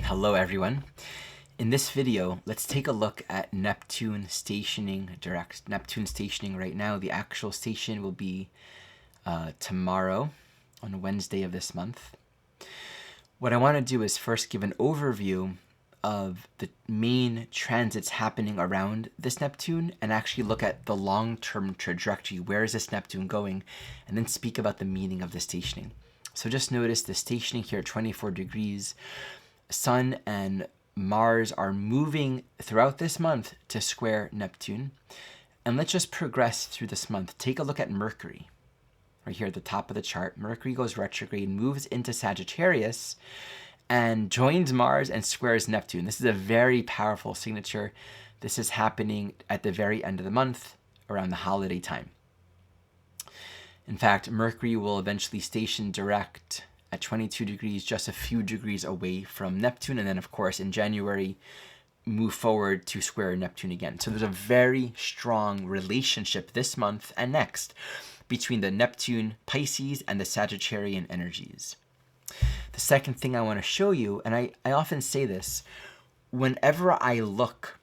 Hello everyone. In this video, let's take a look at Neptune stationing direct. Neptune stationing right now, the actual station will be tomorrow on Wednesday of this month. What I want to do is first give an overview of the main transits happening around this Neptune and actually look at the long-term trajectory. Where is this Neptune going? And then speak about the meaning of the stationing. So just notice the stationing here at 24 degrees. Sun and Mars are moving throughout this month to square Neptune. And let's just progress through this month. Take a look at Mercury. Right here at the top of the chart, Mercury goes retrograde, moves into Sagittarius, and joins Mars and squares Neptune. This is a very powerful signature. This is happening at the very end of the month, around the holiday time. In fact, Mercury will eventually station direct at 22 degrees, just a few degrees away from Neptune, and then of course in January, move forward to square Neptune again. So there's a very strong relationship this month and next between the Neptune Pisces and the Sagittarian energies. The second thing I want to show you, and I often say this, whenever I look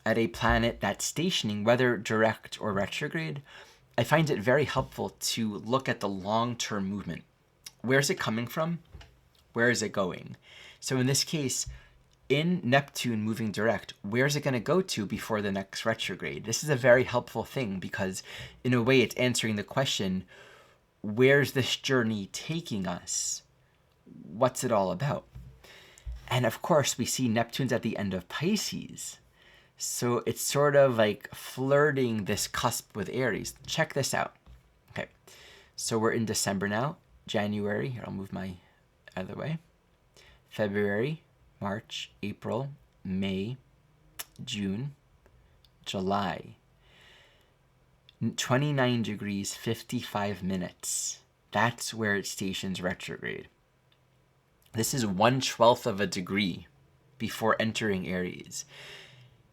at a planet that's stationing, whether direct or retrograde, I find it very helpful to look at the long-term movement. Where's it coming from? Where is it going? So in this case, in Neptune moving direct, where's it going to go to before the next retrograde? This is a very helpful thing because in a way it's answering the question, where's this journey taking us? What's it all about? And of course, we see Neptune's at the end of Pisces. So it's sort of like flirting this cusp with Aries. Check this out. Okay, so we're in December now. January, here I'll move my other way. February, March, April, May, June, July. 29 degrees, 55 minutes. That's where it stations retrograde. This is 1/12 of a degree before entering Aries.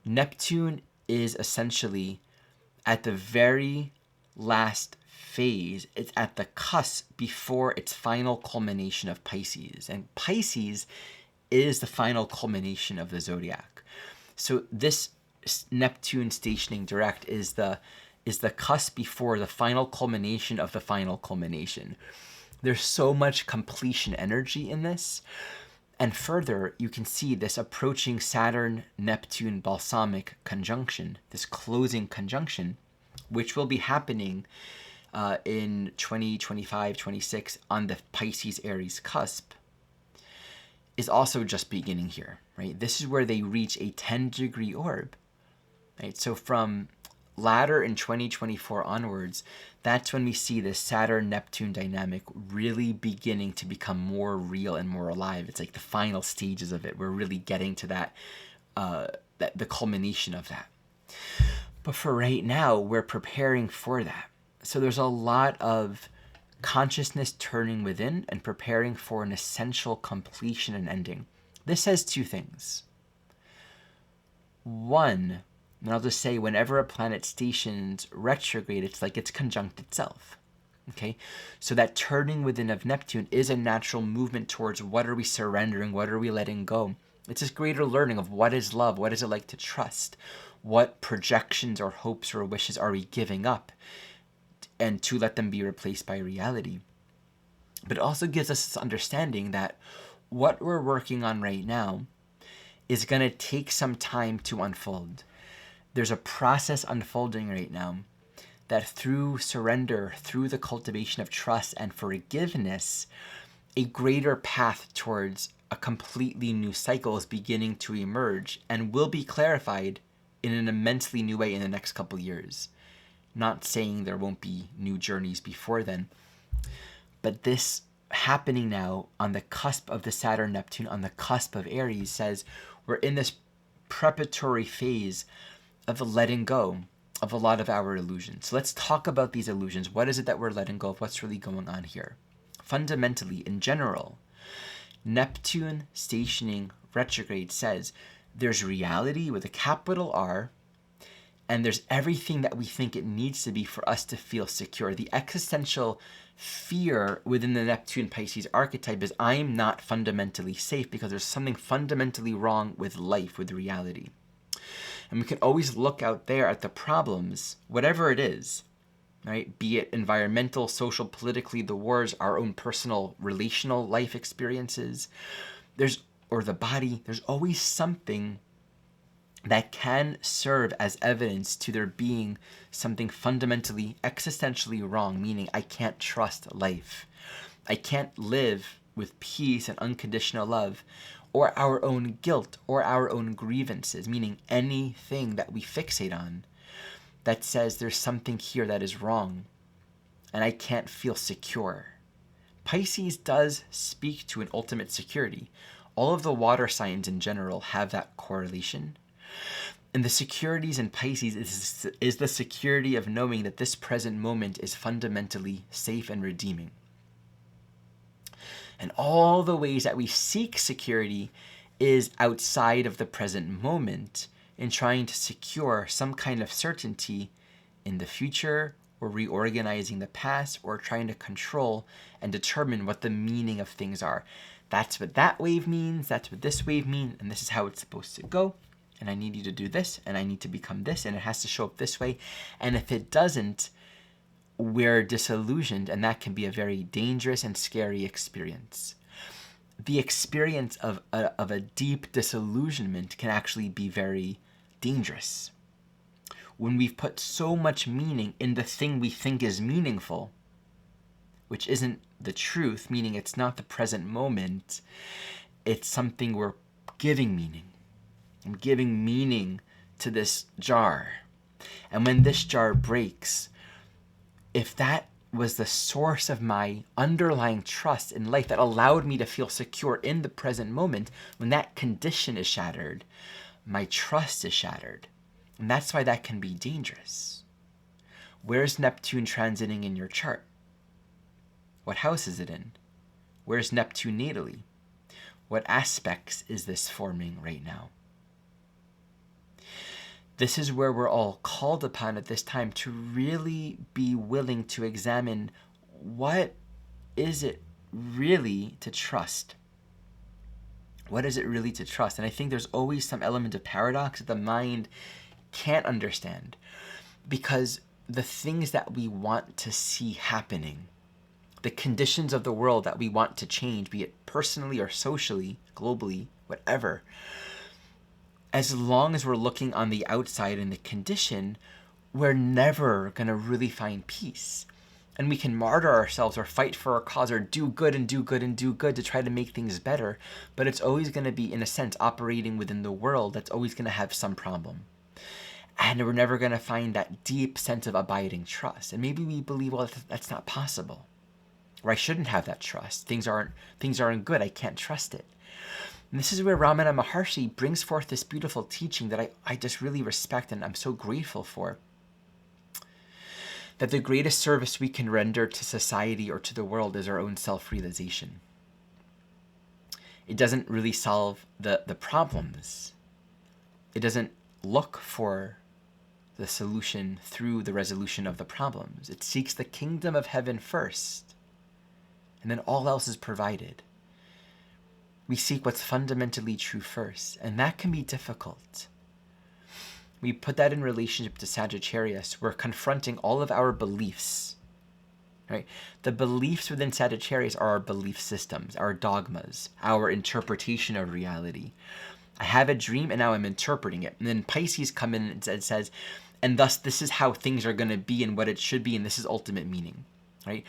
Neptune is essentially at the very last phase. It's at the cusp before its final culmination of Pisces. And Pisces is the final culmination of the zodiac. So this Neptune stationing direct is the cusp before the final culmination of the final culmination. There's so much completion energy in this. And further, you can see this approaching Saturn-Neptune balsamic conjunction, this closing conjunction, which will be happening in 2025-26 on the Pisces-Aries cusp, is also just beginning here, right? This is where they reach a 10-degree orb, right? So from latter in 2024 onwards, that's when we see this Saturn-Neptune dynamic really beginning to become more real and more alive. It's like the final stages of it. We're really getting to that the culmination of that. But for right now, we're preparing for that. So there's a lot of consciousness turning within and preparing for an essential completion and ending. This says two things. One, and I'll just say whenever a planet stations retrograde, it's like it's conjunct itself. Okay, so that turning within of Neptune is a natural movement towards what are we surrendering, what are we letting go. It's this greater learning of what is love, what is it like to trust, what projections or hopes or wishes are we giving up, and to let them be replaced by reality. But it also gives us this understanding that what we're working on right now is going to take some time to unfold. There's a process unfolding right now that through surrender, through the cultivation of trust and forgiveness, a greater path towards a completely new cycle is beginning to emerge and will be clarified in an immensely new way in the next couple years. Not saying there won't be new journeys before then, but this happening now on the cusp of the Saturn-Neptune, on the cusp of Aries, says we're in this preparatory phase of the letting go of a lot of our illusions. So let's talk about these illusions. What is it that we're letting go of? What's really going on here? Fundamentally, in general, Neptune stationing retrograde says there's reality with a capital R, and there's everything that we think it needs to be for us to feel secure. The existential fear within the Neptune Pisces archetype is I'm not fundamentally safe because there's something fundamentally wrong with life, with reality. And we can always look out there at the problems, whatever it is, right? Be it environmental, social, politically, the wars, our own personal, relational life experiences, or the body, there's always something that can serve as evidence to there being something fundamentally, existentially wrong, meaning I can't trust life. I can't live with peace and unconditional love, or our own guilt, or our own grievances, meaning anything that we fixate on that says there's something here that is wrong, and I can't feel secure. Pisces does speak to an ultimate security. All of the water signs in general have that correlation. And the securities in Pisces is the security of knowing that this present moment is fundamentally safe and redeeming. And all the ways that we seek security is outside of the present moment in trying to secure some kind of certainty in the future, or reorganizing the past, or trying to control and determine what the meaning of things are. That's what that wave means, that's what this wave means, and this is how it's supposed to go. And I need you to do this, and I need to become this, and it has to show up this way. And if it doesn't, we're disillusioned, and that can be a very dangerous and scary experience. The experience of a deep disillusionment can actually be very dangerous. When we've put so much meaning in the thing we think is meaningful, which isn't the truth, meaning it's not the present moment, it's something we're giving meaning. I'm giving meaning to this jar. And when this jar breaks, if that was the source of my underlying trust in life that allowed me to feel secure in the present moment, when that condition is shattered, my trust is shattered. And that's why that can be dangerous. Where's Neptune transiting in your chart? What house is it in? Where's Neptune natally? What aspects is this forming right now? This is where we're all called upon at this time to really be willing to examine what is it really to trust? What is it really to trust? And I think there's always some element of paradox that the mind can't understand, because the things that we want to see happening, the conditions of the world that we want to change, be it personally or socially, globally, whatever, as long as we're looking on the outside in the condition, we're never going to really find peace. And we can martyr ourselves or fight for our cause or do good and do good and do good to try to make things better. But it's always going to be, in a sense, operating within the world that's always going to have some problem. And we're never going to find that deep sense of abiding trust. And maybe we believe, well, that's not possible. Or I shouldn't have that trust. Things aren't good. I can't trust it. And this is where Ramana Maharshi brings forth this beautiful teaching that I just really respect and I'm so grateful for. That the greatest service we can render to society or to the world is our own self-realization. It doesn't really solve the problems. It doesn't look for the solution through the resolution of the problems. It seeks the kingdom of heaven first, and then all else is provided. We seek what's fundamentally true first, and that can be difficult. We put that in relationship to Sagittarius. We're confronting all of our beliefs, right? The beliefs within Sagittarius are our belief systems, our dogmas, our interpretation of reality. I have a dream and now I'm interpreting it. And then Pisces come in and says, and thus this is how things are going to be and what it should be, and this is ultimate meaning, right?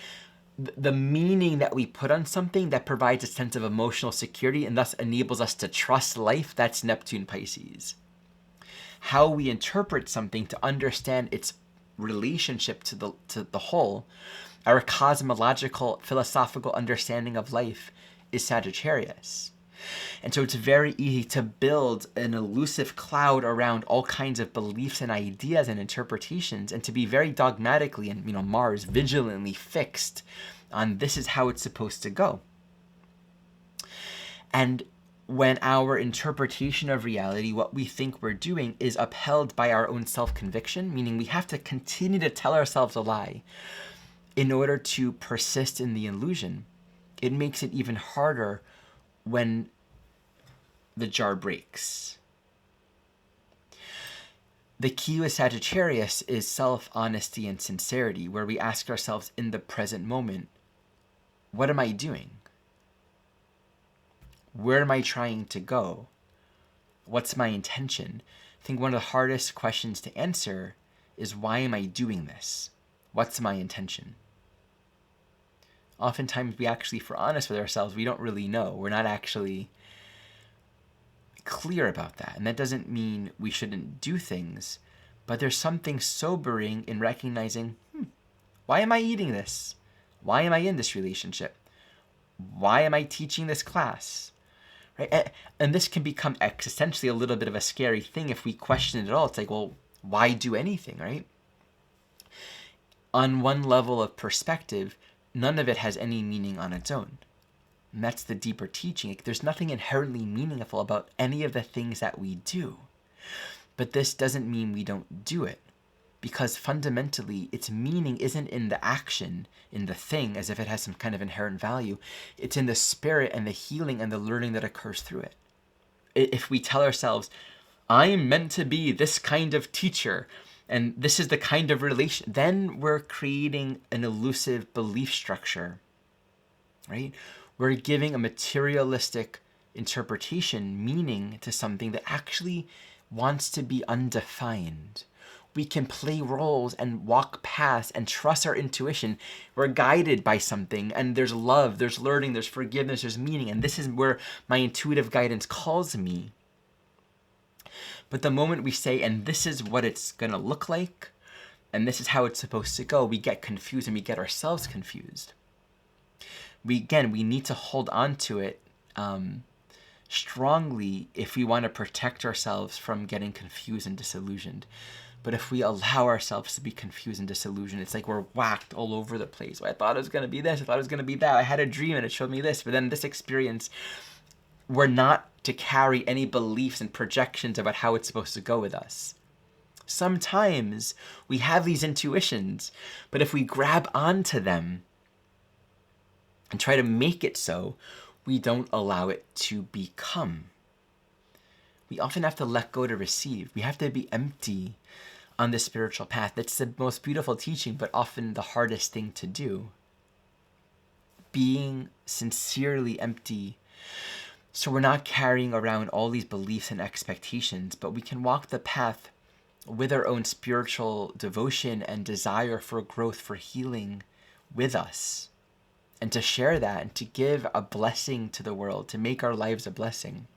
The meaning that we put on something that provides a sense of emotional security and thus enables us to trust life, that's Neptune Pisces. How we interpret something to understand its relationship to the whole, our cosmological, philosophical understanding of life is Sagittarius. And so it's very easy to build an elusive cloud around all kinds of beliefs and ideas and interpretations, and to be very dogmatically and, Mars vigilantly fixed on this is how it's supposed to go. And when our interpretation of reality, what we think we're doing, is upheld by our own self-conviction, meaning we have to continue to tell ourselves a lie in order to persist in the illusion, it makes it even harder when the jar breaks. The key with Sagittarius is self-honesty and sincerity, where we ask ourselves in the present moment, what am I doing? Where am I trying to go? What's my intention? I think one of the hardest questions to answer is, why am I doing this? What's my intention? Oftentimes we actually, if we're honest with ourselves, we don't really know. We're not actually clear about that. And that doesn't mean we shouldn't do things, but there's something sobering in recognizing, why am I eating this? Why am I in this relationship? Why am I teaching this class? Right? And this can become existentially a little bit of a scary thing if we question it at all. It's like, well, why do anything, right? On one level of perspective, none of it has any meaning on its own. And that's the deeper teaching. There's nothing inherently meaningful about any of the things that we do. But this doesn't mean we don't do it, because fundamentally its meaning isn't in the action, in the thing, as if it has some kind of inherent value. It's in the spirit and the healing and the learning that occurs through it. If we tell ourselves, I'm meant to be this kind of teacher, and this is the kind of relation, then we're creating an elusive belief structure, right? We're giving a materialistic interpretation meaning to something that actually wants to be undefined. We can play roles and walk paths and trust our intuition. We're guided by something, and there's love, there's learning, there's forgiveness, there's meaning, and this is where my intuitive guidance calls me. But the moment we say, and this is what it's going to look like, and this is how it's supposed to go, we get confused and we get ourselves confused. We need to hold on to it strongly if we want to protect ourselves from getting confused and disillusioned. But if we allow ourselves to be confused and disillusioned, it's like we're whacked all over the place. I thought it was going to be this, I thought it was going to be that. I had a dream and it showed me this, but then this experience, we're not to carry any beliefs and projections about how it's supposed to go with us. Sometimes we have these intuitions, but if we grab onto them and try to make it so, we don't allow it to become. We often have to let go to receive. We have to be empty on the spiritual path. That's the most beautiful teaching, but often the hardest thing to do. Being sincerely empty, so we're not carrying around all these beliefs and expectations, but we can walk the path with our own spiritual devotion and desire for growth, for healing with us. And to share that and to give a blessing to the world, to make our lives a blessing.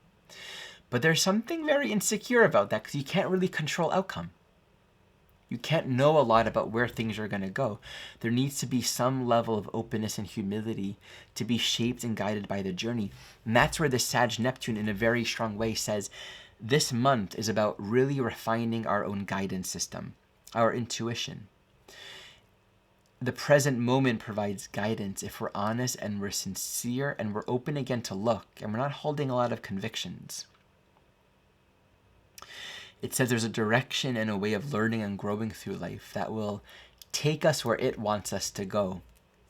But there's something very insecure about that, because you can't really control outcome. You can't know a lot about where things are going to go. There needs to be some level of openness and humility to be shaped and guided by the journey. And that's where the Sag Neptune in a very strong way says, this month is about really refining our own guidance system, our intuition. The present moment provides guidance if we're honest and we're sincere and we're open again to look and we're not holding a lot of convictions. It says there's a direction and a way of learning and growing through life that will take us where it wants us to go.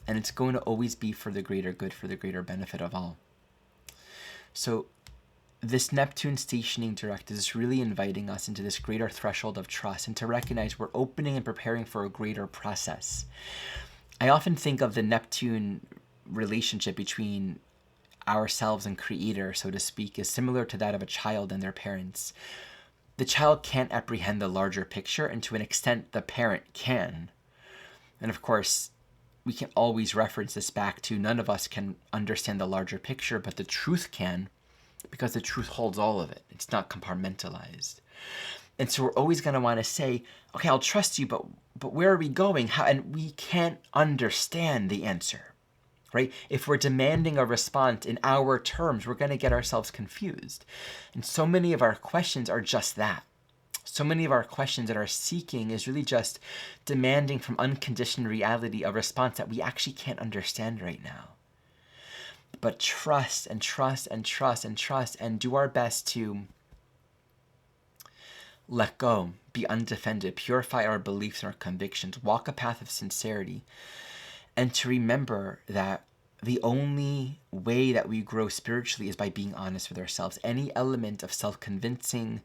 And it's going to always be for the greater good, for the greater benefit of all. So this Neptune stationing direct is really inviting us into this greater threshold of trust and to recognize we're opening and preparing for a greater process. I often think of the Neptune relationship between ourselves and Creator, so to speak, is similar to that of a child and their parents. The child can't apprehend the larger picture, and to an extent, the parent can. And of course, we can always reference this back to none of us can understand the larger picture, but the truth can, because the truth holds all of it. It's not compartmentalized. And so we're always going to want to say, okay, I'll trust you, but where are we going? How? And we can't understand the answer, right? If we're demanding a response in our terms, we're going to get ourselves confused. And so many of our questions are just that. So many of our questions that are seeking is really just demanding from unconditioned reality a response that we actually can't understand right now. but trust and trust and trust and trust, and do our best to let go, be undefended, purify our beliefs and our convictions, walk a path of sincerity, and to remember that the only way that we grow spiritually is by being honest with ourselves. Any element of self-convincing,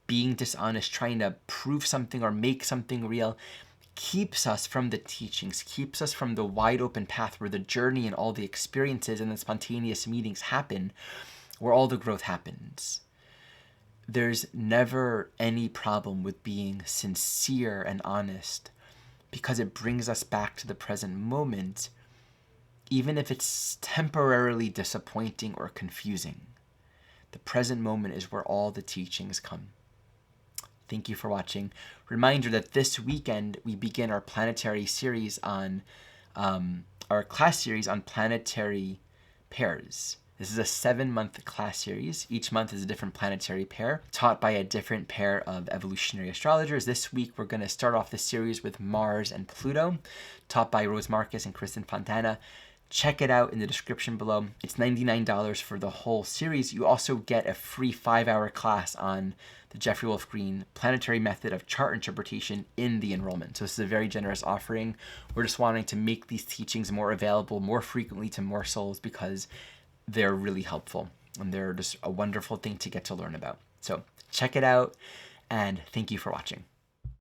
being dishonest, trying to prove something or make something real, keeps us from the teachings, keeps us from the wide open path where the journey and all the experiences and the spontaneous meetings happen, where all the growth happens. There's never any problem with being sincere and honest, because it brings us back to the present moment, even if it's temporarily disappointing or confusing. The present moment is where all the teachings come. Thank you for watching. Reminder that this weekend we begin our planetary series on, our class series on planetary pairs. This is a 7-month class series. Each month is a different planetary pair, taught by a different pair of evolutionary astrologers. This week, we're going to start off the series with Mars and Pluto, taught by Rose Marcus and Kristen Fontana. Check it out in the description below. It's $99 for the whole series. You also get a free 5-hour class on the Jeffrey Wolf Green planetary method of chart interpretation in the enrollment. So this is a very generous offering. We're just wanting to make these teachings more available more frequently to more souls, because they're really helpful and they're just a wonderful thing to get to learn about. So check it out, and thank you for watching.